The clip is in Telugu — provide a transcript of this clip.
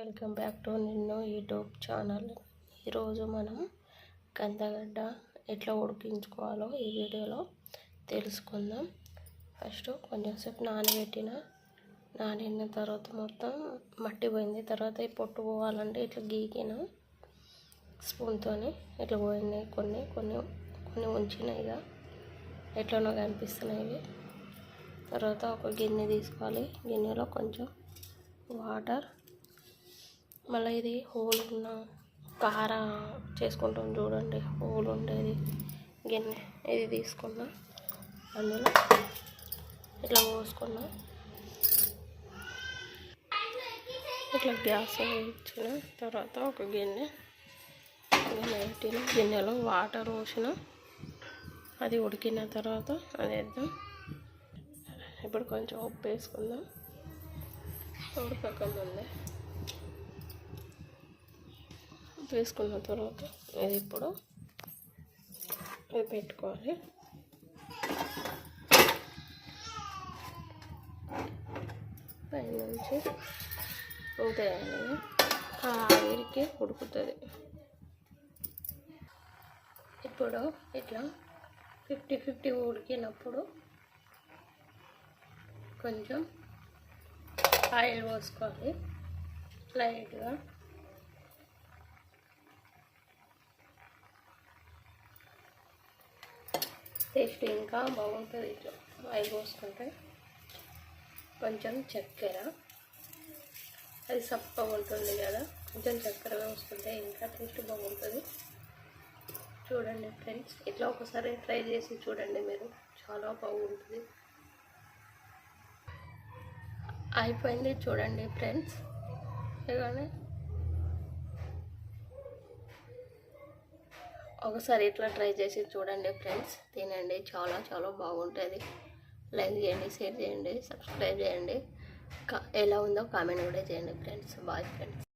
వెల్కమ్ బ్యాక్ టు నిన్ను యూట్యూబ్ ఛానల్. ఈరోజు మనం కందగడ్డ ఎట్లా ఉడికించుకోవాలో ఈ వీడియోలో తెలుసుకుందాం. ఫస్ట్ కొంచెం సేపు నానిన తర్వాత మొత్తం మట్టి పోయింది. తర్వాత ఈ పొట్టు పోవాలంటే ఇట్లా గీకిన స్పూన్తో ఇట్లా పోయినాయి. కొన్ని ఉంచినాయిగా ఎట్లనో కనిపిస్తున్నాయి. తర్వాత ఒక గిన్నె తీసుకోవాలి. గిన్నెలో కొంచెం వాటర్, మళ్ళీ ఇది హోల్ ఉన్న కార చేసుకుంటాం చూడండి, హోల్ ఉండేది గిన్నె ఇది తీసుకున్నా. అందులో ఇట్లా పోసుకున్నా. ఇట్లా గ్యాస్ ఇచ్చిన తర్వాత ఒక గిన్నె పెట్టిన, గిన్నెలో వాటర్ పోసిన. అది ఉడికిన తర్వాత అది వేద్దాం. ఇప్పుడు కొంచెం ఉప్పు వేసుకుందాం. ఉడకకముందే వేసుకున్న తర్వాత ఇది ఇప్పుడు ఇది పెట్టుకోవాలి. పైనుంచి ఉంటాయండి, ఆవిరికి ఉడుకుతుంది. ఇప్పుడు ఇట్లా 50-50 ఉడికినప్పుడు కొంచెం ఆయిల్ పోసుకోవాలి లైట్గా. టేస్ట్ ఇంకా బాగుంటుంది ఇట్లా ఆయిల్ పోసుకుంటే. కొంచెం చక్కెర, అది సప్పగా ఉంటుంది కదా, కొంచెం చక్కెర వేసుకుంటే ఇంకా టేస్ట్ బాగుంటుంది. చూడండి ఫ్రెండ్స్, ఇట్లా ఒకసారి ట్రై చేసి చూడండి మీరు, చాలా బాగుంటుంది. అయిపోయింది చూడండి ఫ్రెండ్స్. ఇలానే ఒకసారి ఇట్లా ట్రై చేసి చూడండి ఫ్రెండ్స్, తినండి, చాలా చాలా బాగుంటుంది. లైక్ చేయండి, షేర్ చేయండి, సబ్స్క్రైబ్ చేయండి. ఎలా ఉందో కామెంట్ కూడా చేయండి ఫ్రెండ్స్. Bye friends.